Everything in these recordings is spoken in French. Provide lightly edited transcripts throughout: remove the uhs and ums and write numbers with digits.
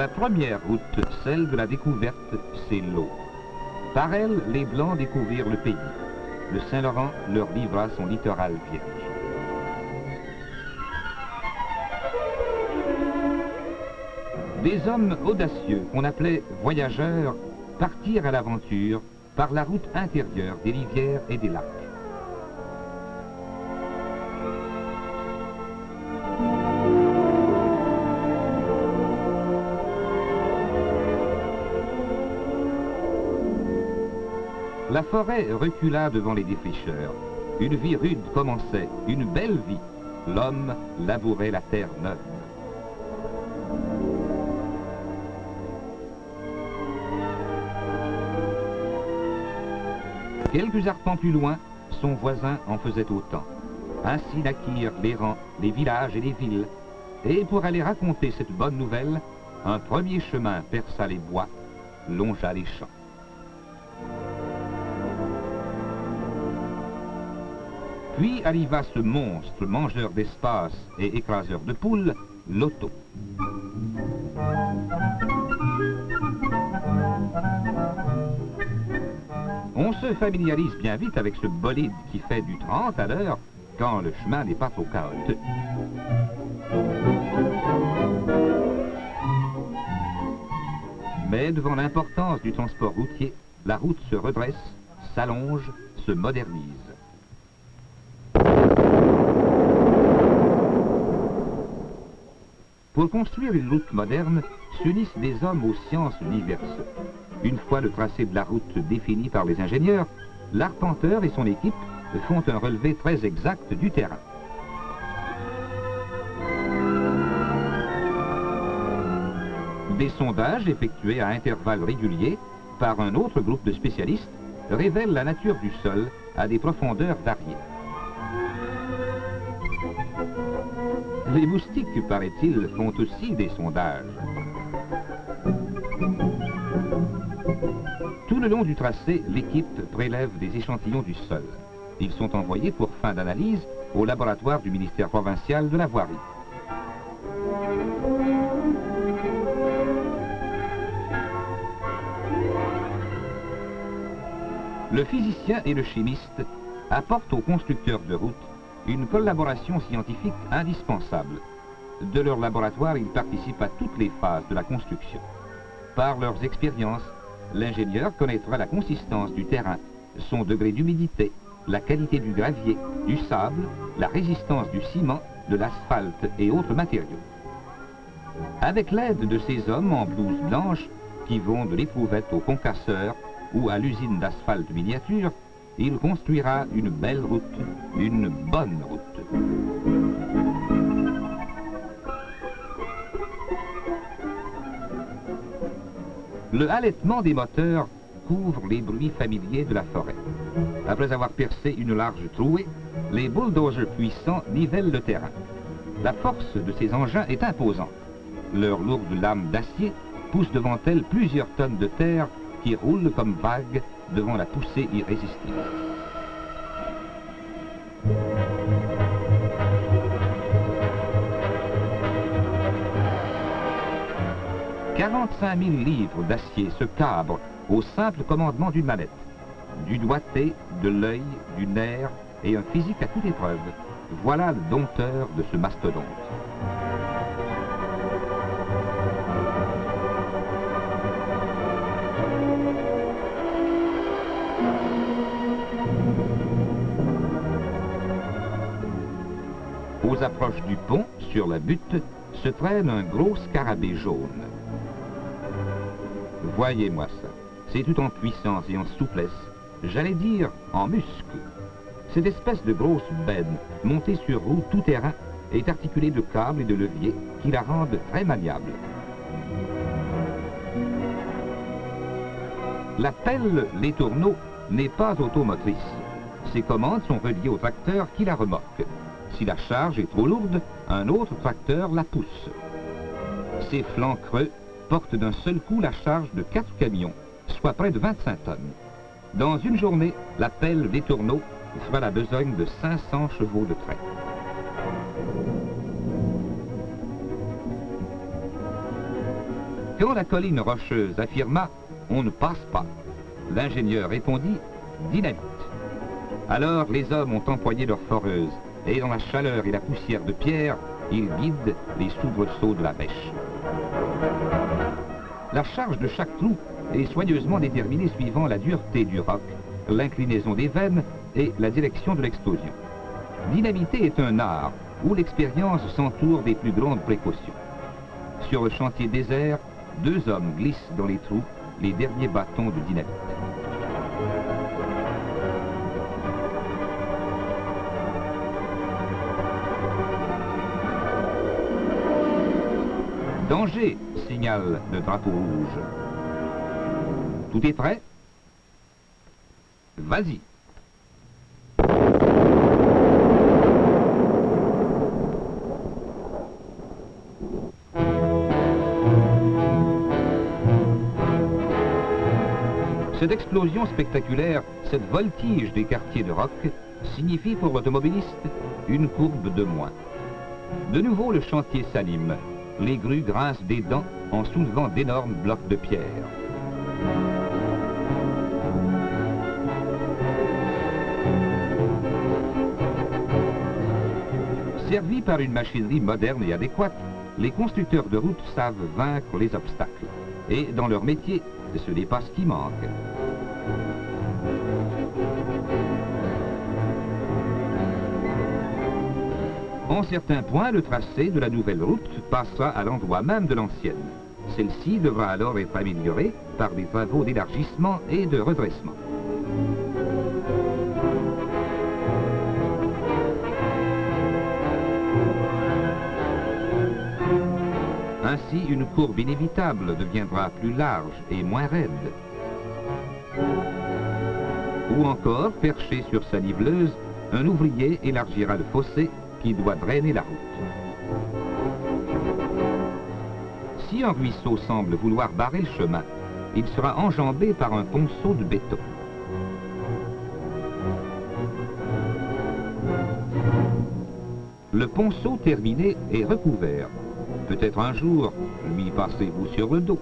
La première route, celle de la découverte, c'est l'eau. Par elle, les Blancs découvrirent le pays. Le Saint-Laurent leur livra son littoral vierge. Des hommes audacieux, qu'on appelait voyageurs, partirent à l'aventure par la route intérieure des rivières et des lacs. La forêt recula devant les défricheurs. Une vie rude commençait, une belle vie. L'homme labourait la terre neuve. Quelques arpents plus loin, son voisin en faisait autant. Ainsi naquirent les rangs, les villages et les villes. Et pour aller raconter cette bonne nouvelle, un premier chemin perça les bois, longea les champs. Puis arriva ce monstre mangeur d'espace et écraseur de poules, l'auto. On se familiarise bien vite avec ce bolide qui fait du 30 à l'heure quand le chemin n'est pas trop chaotique. Mais devant l'importance du transport routier, la route se redresse, s'allonge, se modernise. Pour construire une route moderne, s'unissent des hommes aux sciences diverses. Une fois le tracé de la route défini par les ingénieurs, l'arpenteur et son équipe font un relevé très exact du terrain. Des sondages effectués à intervalles réguliers par un autre groupe de spécialistes révèlent la nature du sol à des profondeurs variées. Les moustiques, paraît-il, font aussi des sondages. Tout le long du tracé, l'équipe prélève des échantillons du sol. Ils sont envoyés pour fin d'analyse au laboratoire du ministère provincial de la voirie. Le physicien et le chimiste apportent aux constructeurs de routes une collaboration scientifique indispensable. De leur laboratoire, ils participent à toutes les phases de la construction. Par leurs expériences, l'ingénieur connaîtra la consistance du terrain, son degré d'humidité, la qualité du gravier, du sable, la résistance du ciment, de l'asphalte et autres matériaux. Avec l'aide de ces hommes en blouse blanche, qui vont de l'éprouvette au concasseur ou à l'usine d'asphalte miniature, il construira une belle route, une bonne route. Le halètement des moteurs couvre les bruits familiers de la forêt. Après avoir percé une large trouée, les bulldozers puissants nivellent le terrain. La force de ces engins est imposante. Leurs lourdes lames d'acier poussent devant elles plusieurs tonnes de terre qui roulent comme vagues devant la poussée irrésistible. « 45 000 livres d'acier se cabrent au simple commandement d'une manette. Du doigté, de l'œil, du nerf et un physique à toute épreuve. Voilà le dompteur de ce mastodonte. Aux approches du pont, sur la butte, se traîne un gros scarabée jaune. Voyez-moi ça. C'est tout en puissance et en souplesse, j'allais dire en muscle. Cette espèce de grosse benne, montée sur roue tout-terrain, est articulée de câbles et de leviers qui la rendent très maniable. La pelle Les Tourneaux n'est pas automotrice. Ses commandes sont reliées au tracteur qui la remorque. Si la charge est trop lourde, un autre tracteur la pousse. Ses flancs creux portent d'un seul coup la charge de 4 camions, soit près de 25 tonnes. Dans une journée, la pelle Les Tourneaux fera la besogne de 500 chevaux de trait. Quand la colline rocheuse affirma « on ne passe pas », l'ingénieur répondit « dynamite ». Alors les hommes ont employé leur foreuse, et dans la chaleur et la poussière de pierre, ils guident les soubresauts de la bêche. La charge de chaque trou est soigneusement déterminée suivant la dureté du roc, l'inclinaison des veines et la direction de l'explosion. Dynamiter est un art où l'expérience s'entoure des plus grandes précautions. Sur le chantier désert, 2 hommes glissent dans les trous les derniers bâtons de dynamite. Danger, signale le drapeau rouge. Tout est prêt? Vas-y. Cette explosion spectaculaire, cette voltige des quartiers de roc, signifie pour l'automobiliste une courbe de moins. De nouveau, le chantier s'anime. Les grues grincent des dents en soulevant d'énormes blocs de pierre. Servis par une machinerie moderne et adéquate, les constructeurs de routes savent vaincre les obstacles. Et dans leur métier, ce n'est pas ce qui manque. En certains points, le tracé de la nouvelle route passera à l'endroit même de l'ancienne. Celle-ci devra alors être améliorée par des travaux d'élargissement et de redressement. Ainsi, une courbe inévitable deviendra plus large et moins raide. Ou encore, perché sur sa niveleuse, un ouvrier élargira le fossé qui doit drainer la route. Si un ruisseau semble vouloir barrer le chemin, il sera enjambé par un ponceau de béton. Le ponceau terminé est recouvert. Peut-être un jour, lui passez-vous sur le dos.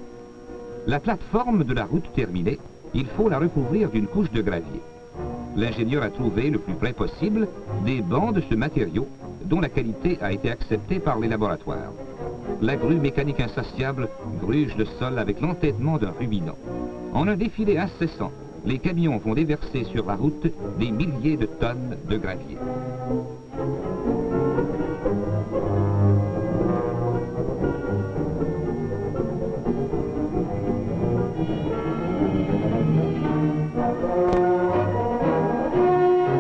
La plateforme de la route terminée, il faut la recouvrir d'une couche de gravier. L'ingénieur a trouvé le plus près possible des bancs de ce matériau dont la qualité a été acceptée par les laboratoires. La grue mécanique insatiable gruge le sol avec l'entêtement d'un ruminant. En un défilé incessant, les camions vont déverser sur la route des milliers de tonnes de gravier.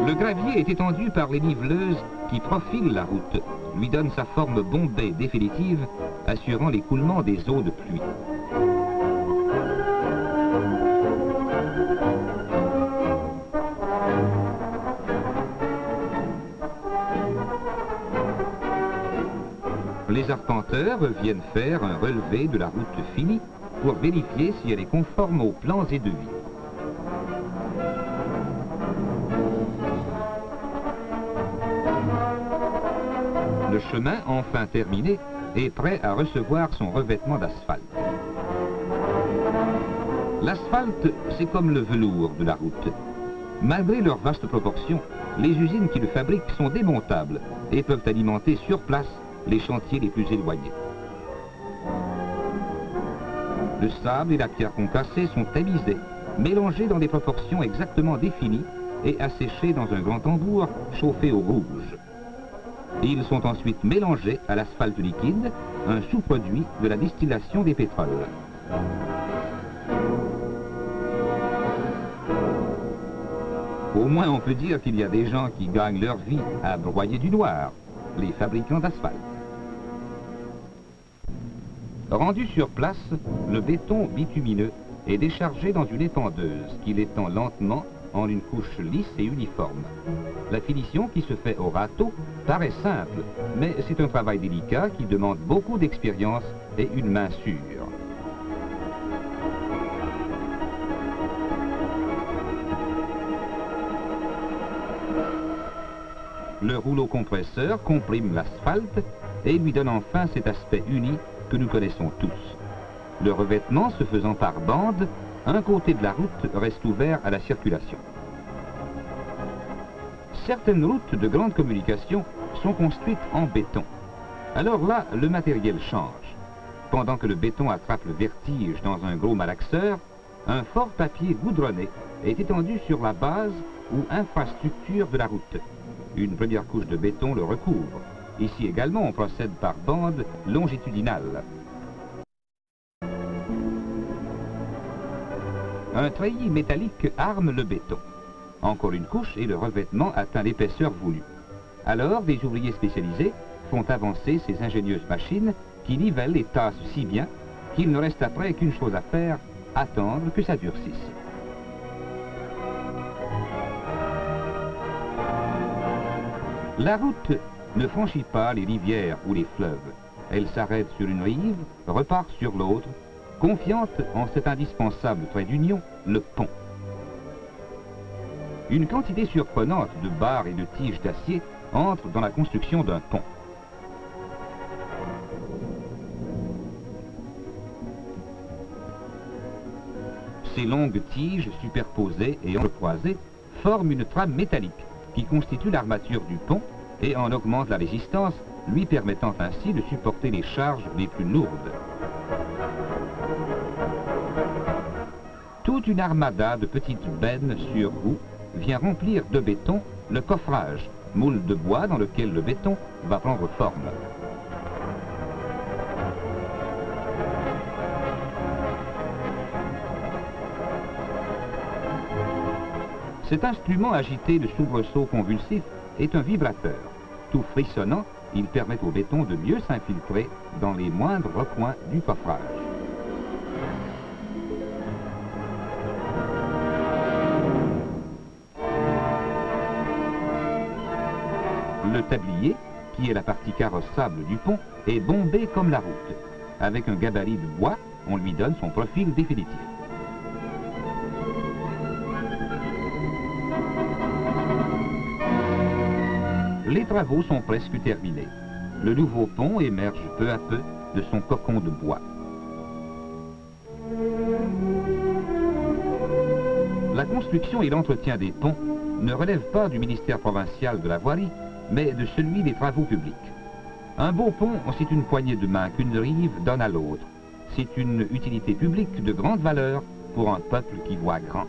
Le gravier est étendu par les niveleuses qui profilent la route, lui donnent sa forme bombée définitive, assurant l'écoulement des eaux de pluie. Les arpenteurs viennent faire un relevé de la route finie pour vérifier si elle est conforme aux plans et devis. Le chemin, enfin terminé, est prêt à recevoir son revêtement d'asphalte. L'asphalte, c'est comme le velours de la route. Malgré leurs vastes proportions, les usines qui le fabriquent sont démontables et peuvent alimenter sur place les chantiers les plus éloignés. Le sable et la pierre concassée sont tamisés, mélangés dans des proportions exactement définies et asséchés dans un grand tambour chauffé au rouge. Ils sont ensuite mélangés à l'asphalte liquide, un sous-produit de la distillation des pétroles. Au moins on peut dire qu'il y a des gens qui gagnent leur vie à broyer du noir, les fabricants d'asphalte. Rendu sur place, le béton bitumineux est déchargé dans une épandeuse qui l'étend lentement en une couche lisse et uniforme. La finition qui se fait au râteau paraît simple, mais c'est un travail délicat qui demande beaucoup d'expérience et une main sûre. Le rouleau compresseur comprime l'asphalte et lui donne enfin cet aspect uni que nous connaissons tous. Le revêtement se faisant par bande, un côté de la route reste ouvert à la circulation. Certaines routes de grande communication sont construites en béton. Alors là, le matériel change. Pendant que le béton attrape le vertige dans un gros malaxeur, un fort papier goudronné est étendu sur la base ou infrastructure de la route. Une première couche de béton le recouvre. Ici également, on procède par bande longitudinale. Un treillis métallique arme le béton. Encore une couche et le revêtement atteint l'épaisseur voulue. Alors, des ouvriers spécialisés font avancer ces ingénieuses machines qui nivellent et tassent si bien qu'il ne reste après qu'une chose à faire, attendre que ça durcisse. La route ne franchit pas les rivières ou les fleuves. Elle s'arrête sur une rive, repart sur l'autre, confiante en cet indispensable trait d'union, le pont. Une quantité surprenante de barres et de tiges d'acier entre dans la construction d'un pont. Ces longues tiges superposées et entrecroisées forment une trame métallique qui constitue l'armature du pont et en augmente la résistance, lui permettant ainsi de supporter les charges les plus lourdes. Toute une armada de petites bennes sur roues vient remplir de béton le coffrage, moule de bois dans lequel le béton va prendre forme. Cet instrument agité de soubresauts convulsifs est un vibrateur. Tout frissonnant, il permet au béton de mieux s'infiltrer dans les moindres recoins du coffrage. Le tablier, qui est la partie carrossable du pont, est bombé comme la route. Avec un gabarit de bois, on lui donne son profil définitif. Les travaux sont presque terminés. Le nouveau pont émerge peu à peu de son cocon de bois. La construction et l'entretien des ponts ne relèvent pas du ministère provincial de la voirie, mais de celui des travaux publics. Un beau pont, c'est une poignée de main qu'une rive donne à l'autre. C'est une utilité publique de grande valeur pour un peuple qui voit grand.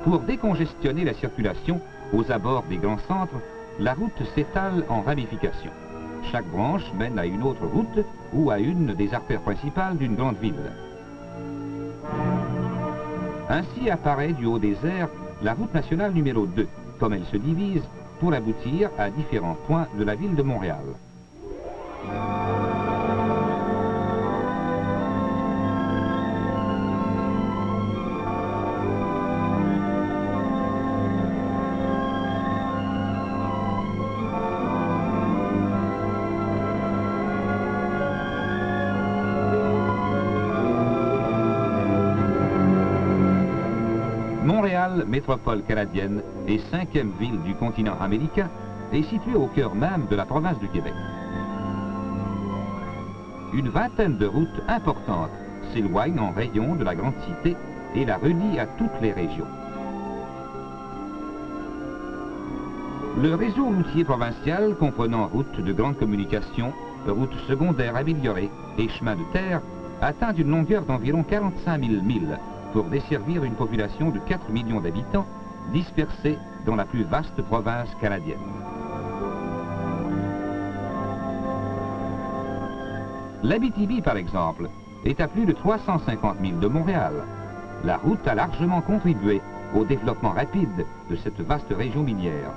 Pour décongestionner la circulation aux abords des grands centres, la route s'étale en ramifications. Chaque branche mène à une autre route ou à une des artères principales d'une grande ville. Ainsi apparaît du haut des airs la route nationale numéro 2, comme elle se divise pour aboutir à différents points de la ville de Montréal. Montréal, métropole canadienne et 5e ville du continent américain, est située au cœur même de la province du Québec. Une vingtaine de routes importantes s'éloignent en rayon de la grande cité et la relient à toutes les régions. Le réseau routier provincial, comprenant routes de grande communication, routes secondaires améliorées et chemins de terre, atteint une longueur d'environ 45 000 milles pour desservir une population de 4 millions d'habitants dispersés dans la plus vaste province canadienne. L'Abitibi, par exemple, est à plus de 350 000 de Montréal. La route a largement contribué au développement rapide de cette vaste région minière.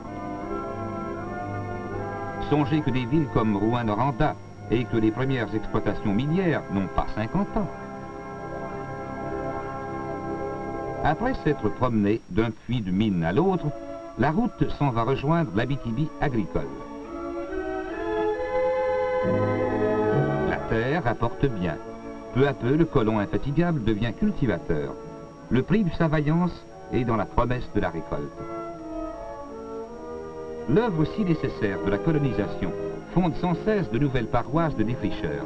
Songez que des villes comme Rouyn-Noranda et que les premières exploitations minières n'ont pas 50 ans. Après s'être promenée d'un puits de mine à l'autre, la route s'en va rejoindre l'Abitibi agricole. La terre rapporte bien. Peu à peu, le colon infatigable devient cultivateur. Le prix de sa vaillance est dans la promesse de la récolte. l'œuvre si nécessaire de la colonisation fonde sans cesse de nouvelles paroisses de défricheurs.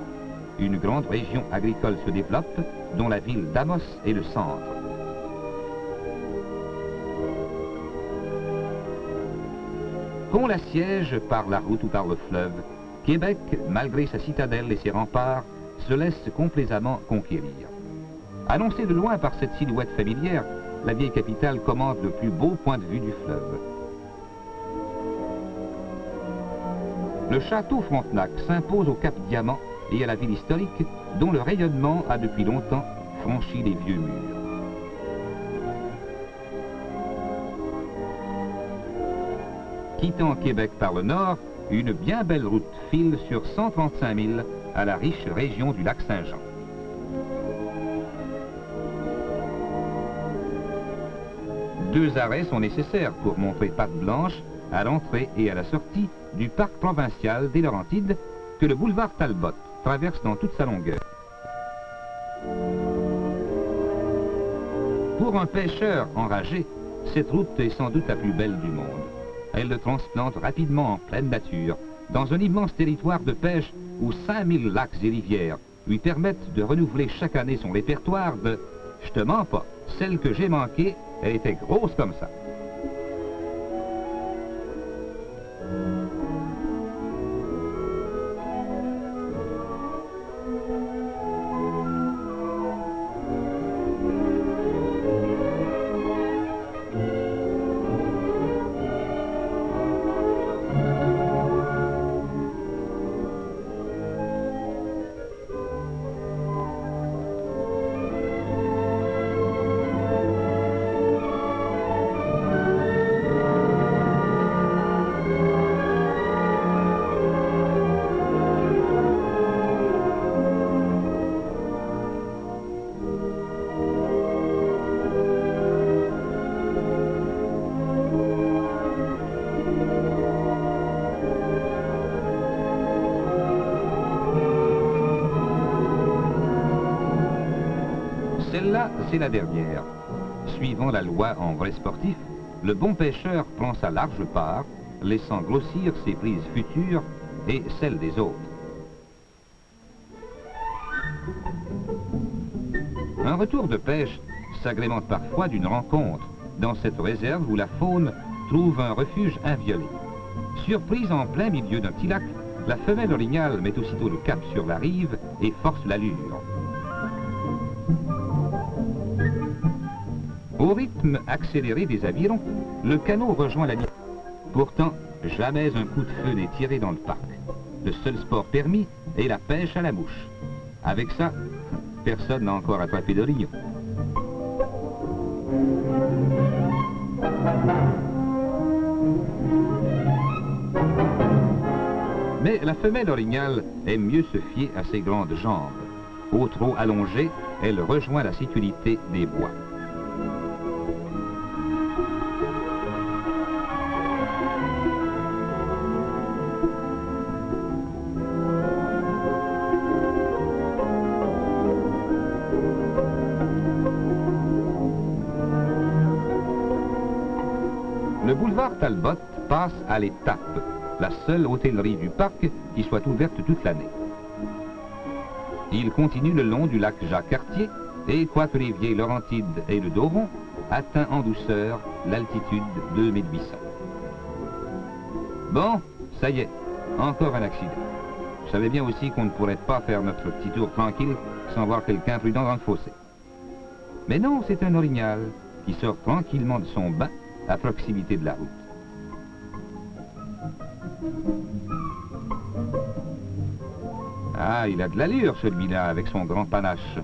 Une grande région agricole se développe, dont la ville d'Amos est le centre. Qu'on l'assiège par la route ou par le fleuve, Québec, malgré sa citadelle et ses remparts, se laisse complaisamment conquérir. Annoncée de loin par cette silhouette familière, la vieille capitale commande le plus beau point de vue du fleuve. Le château Frontenac s'impose au Cap Diamant et à la ville historique dont le rayonnement a depuis longtemps franchi les vieux murs. Quittant Québec par le nord, une bien belle route file sur 135 000 à la riche région du lac Saint-Jean. Deux arrêts sont nécessaires pour montrer patte blanche à l'entrée et à la sortie du parc provincial des Laurentides que le boulevard Talbot traverse dans toute sa longueur. Pour un pêcheur enragé, cette route est sans doute la plus belle du monde. Elle le transplante rapidement en pleine nature, dans un immense territoire de pêche où 5000 lacs et rivières lui permettent de renouveler chaque année son répertoire de « Je te mens pas, celle que j'ai manquée, elle était grosse comme ça ». Celle-là, c'est la dernière. Suivant la loi en vrai sportif, le bon pêcheur prend sa large part, laissant grossir ses prises futures et celles des autres. Un retour de pêche s'agrémente parfois d'une rencontre dans cette réserve où la faune trouve un refuge inviolé. Surprise en plein milieu d'un petit lac, la femelle orignale met aussitôt le cap sur la rive et force l'allure. Au rythme accéléré des avirons, le canot rejoint la ligne. Pourtant, jamais un coup de feu n'est tiré dans le parc. Le seul sport permis est la pêche à la mouche. Avec ça, personne n'a encore attrapé d'orignaux. Mais la femelle orignale aime mieux se fier à ses grandes jambes. Au trot allongé, elle rejoint la sécurité des bois. Le boulevard Talbot passe à l'étape, la seule hôtellerie du parc qui soit ouverte toute l'année. Il continue le long du lac Jacques-Cartier et, quoique les vieilles Laurentides et le Doron, atteint en douceur l'altitude de 2800. Bon, ça y est, encore un accident. Je savais bien aussi qu'on ne pourrait pas faire notre petit tour tranquille sans voir quelqu'un prudent dans le fossé. Mais non, c'est un orignal qui sort tranquillement de son bain à proximité de la route. Ah, il a de l'allure celui-là avec son grand panache.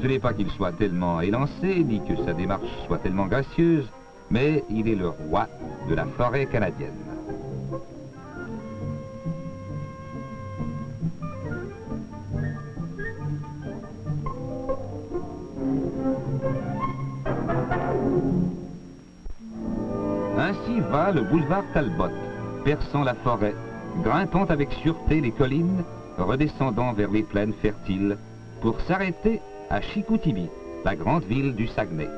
Ce n'est pas qu'il soit tellement élancé, ni que sa démarche soit tellement gracieuse, mais il est le roi de la forêt canadienne. Ainsi va le boulevard Talbot, perçant la forêt, grimpant avec sûreté les collines, redescendant vers les plaines fertiles, pour s'arrêter à Chicoutimi, la grande ville du Saguenay.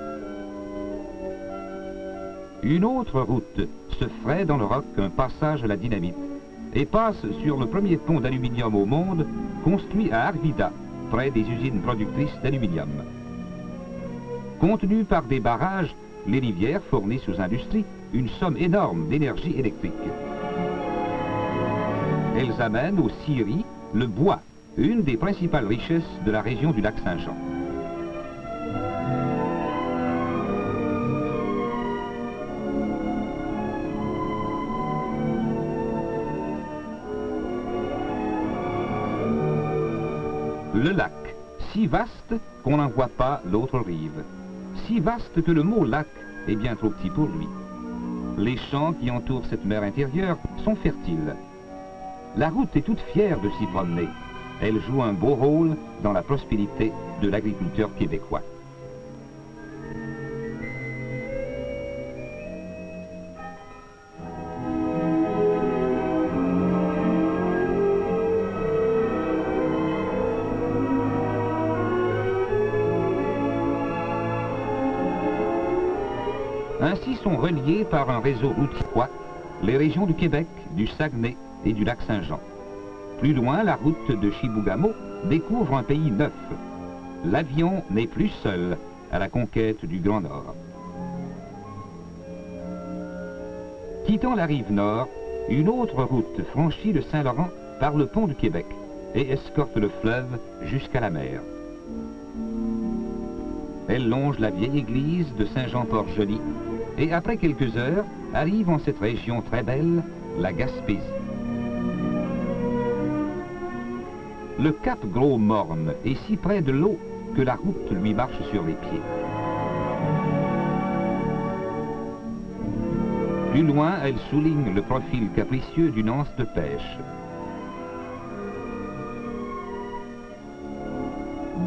Une autre route se ferait dans le roc un passage à la dynamite et passe sur le premier pont d'aluminium au monde construit à Arvida, près des usines productrices d'aluminium. Contenues par des barrages, les rivières fournissent aux industries une somme énorme d'énergie électrique. Elles amènent aux scieries le bois, une des principales richesses de la région du lac Saint-Jean. Le lac, si vaste qu'on n'en voit pas l'autre rive, si vaste que le mot lac est bien trop petit pour lui. Les champs qui entourent cette mer intérieure sont fertiles. La route est toute fière de s'y promener. Elle joue un beau rôle dans la prospérité de l'agriculteur québécois. Ainsi sont reliées par un réseau routier les régions du Québec, du Saguenay et du lac Saint-Jean. Plus loin, la route de Chibougamau découvre un pays neuf. L'avion n'est plus seul à la conquête du Grand Nord. Quittant la rive nord, une autre route franchit le Saint-Laurent par le pont du Québec et escorte le fleuve jusqu'à la mer. Elle longe la vieille église de Saint-Jean-Port-Joli et après quelques heures arrive en cette région très belle, la Gaspésie. Le cap Gros-Morne est si près de l'eau que la route lui marche sur les pieds. Plus loin, elle souligne le profil capricieux d'une anse de pêche.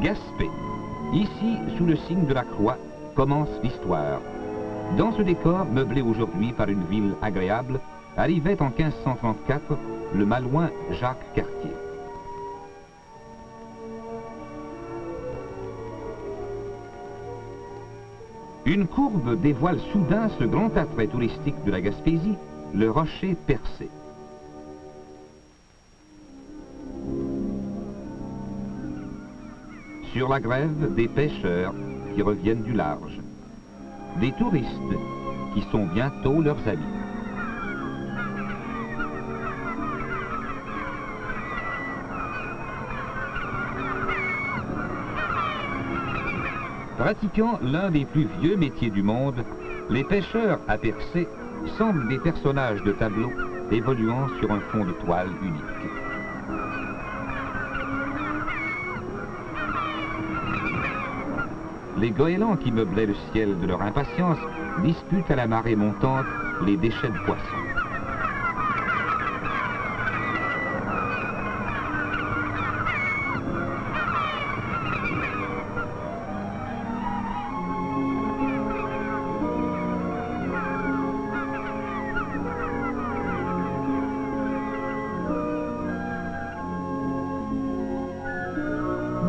Gaspé. Ici, sous le signe de la croix, commence l'histoire. Dans ce décor, meublé aujourd'hui par une ville agréable, arrivait en 1534 le malouin Jacques Cartier. Une courbe dévoile soudain ce grand attrait touristique de la Gaspésie, le rocher percé. Sur la grève, des pêcheurs qui reviennent du large. Des touristes qui sont bientôt leurs amis. Pratiquant l'un des plus vieux métiers du monde, les pêcheurs à percer semblent des personnages de tableaux évoluant sur un fond de toile unique. Les goélands qui meublaient le ciel de leur impatience disputent à la marée montante les déchets de poissons.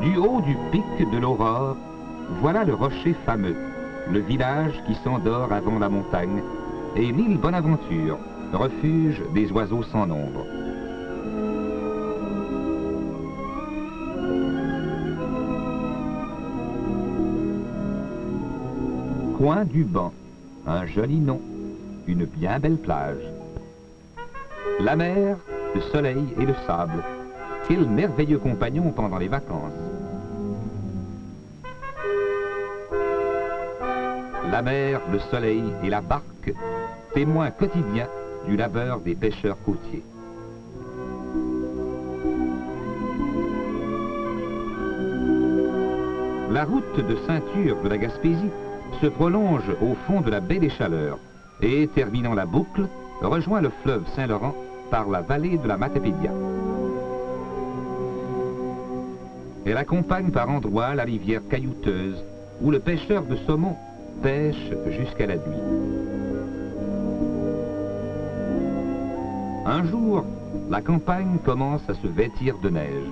Du haut du pic de l'Aurore, voilà le rocher fameux, le village qui s'endort avant la montagne, et l'île Bonaventure, refuge des oiseaux sans nombre. Coin du Banc, un joli nom, une bien belle plage. La mer, le soleil et le sable, quels merveilleux compagnons pendant les vacances. La mer, le soleil et la barque, témoins quotidiens du labeur des pêcheurs côtiers. La route de ceinture de la Gaspésie se prolonge au fond de la baie des Chaleurs et, terminant la boucle, rejoint le fleuve Saint-Laurent par la vallée de la Matapédia. Elle accompagne par endroits la rivière caillouteuse où le pêcheur de saumon pêche jusqu'à la nuit. Un jour, la campagne commence à se vêtir de neige.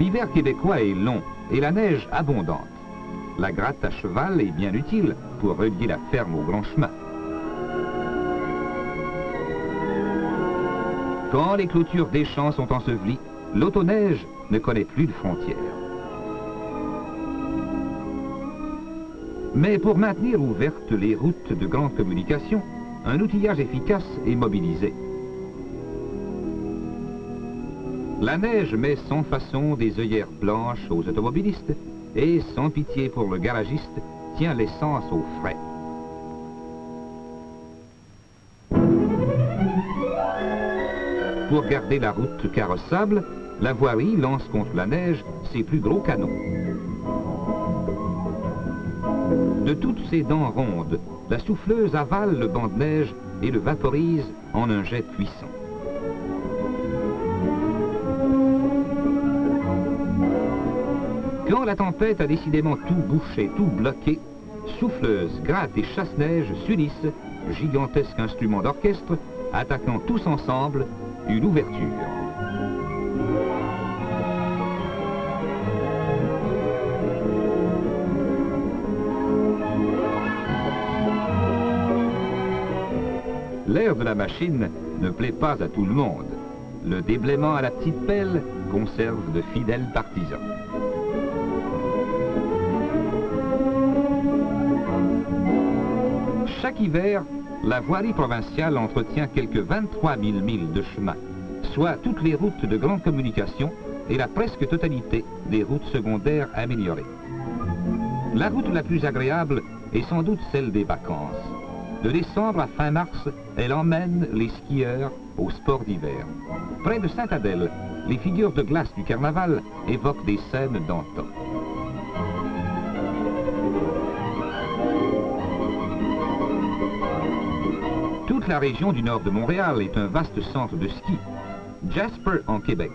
L'hiver québécois est long et la neige abondante. La gratte à cheval est bien utile pour relier la ferme au grand chemin. Quand les clôtures des champs sont ensevelies, l'autoneige ne connaît plus de frontières. Mais pour maintenir ouvertes les routes de grande communication, un outillage efficace est mobilisé. La neige met sans façon des œillères blanches aux automobilistes et, sans pitié pour le garagiste, tient l'essence au frais. Pour garder la route carrossable, la voirie lance contre la neige ses plus gros canons. De toutes ses dents rondes, la souffleuse avale le banc de neige et le vaporise en un jet puissant. Quand la tempête a décidément tout bouché, tout bloqué, souffleuse, gratte et chasse-neige s'unissent, gigantesque instrument d'orchestre, attaquant tous ensemble une ouverture. L'air de la machine ne plaît pas à tout le monde. Le déblaiement à la petite pelle conserve de fidèles partisans. Chaque hiver, la voirie provinciale entretient quelques 23 000 milles de chemin, soit toutes les routes de grande communication et la presque totalité des routes secondaires améliorées. La route la plus agréable est sans doute celle des vacances. De décembre à fin mars, elle emmène les skieurs au sport d'hiver. Près de Saint-Adèle, les figures de glace du carnaval évoquent des scènes d'antan. Toute la région du nord de Montréal est un vaste centre de ski. Jasper, en Québec,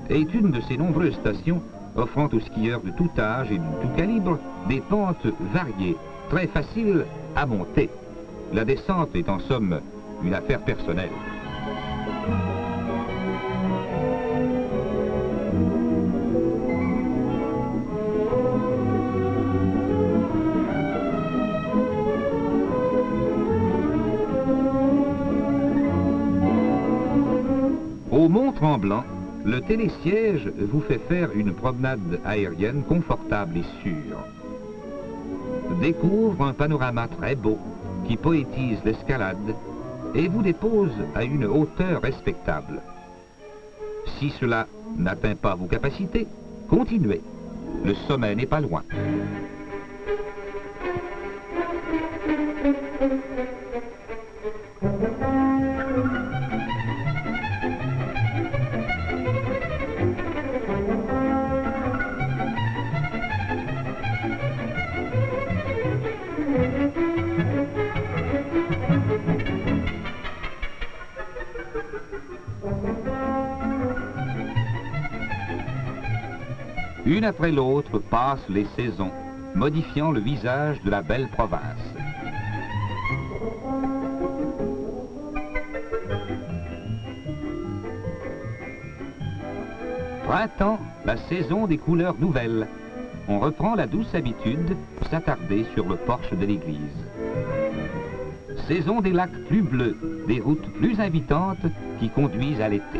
est une de ces nombreuses stations offrant aux skieurs de tout âge et de tout calibre des pentes variées, très faciles à monter. La descente est en somme une affaire personnelle. Au Mont-Tremblant, le télésiège vous fait faire une promenade aérienne confortable et sûre. Découvre un panorama très beau qui poétise l'escalade et vous dépose à une hauteur respectable. Si cela n'atteint pas vos capacités, continuez. Le sommet n'est pas loin. Une après l'autre passent les saisons, modifiant le visage de la belle province. Printemps, la saison des couleurs nouvelles. On reprend la douce habitude de s'attarder sur le porche de l'église. Saison des lacs plus bleus, des routes plus invitantes qui conduisent à l'été.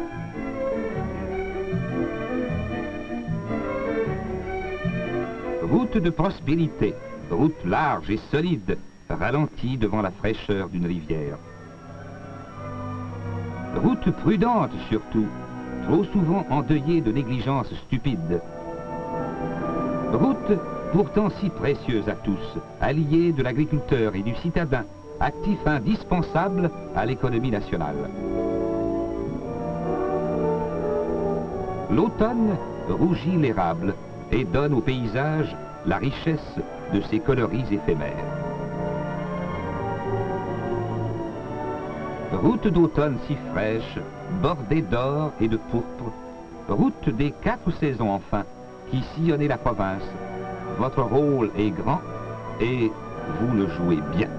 Route de prospérité, route large et solide, ralentie devant la fraîcheur d'une rivière. Route prudente surtout, trop souvent endeuillée de négligence stupide. Route pourtant si précieuse à tous, alliée de l'agriculteur et du citadin, actif indispensable à l'économie nationale. L'automne rougit l'érable et donne au paysage la richesse de ses coloris éphémères. Route d'automne si fraîche, bordée d'or et de pourpre, route des 4 saisons enfin, qui sillonnez la province. Votre rôle est grand et vous le jouez bien.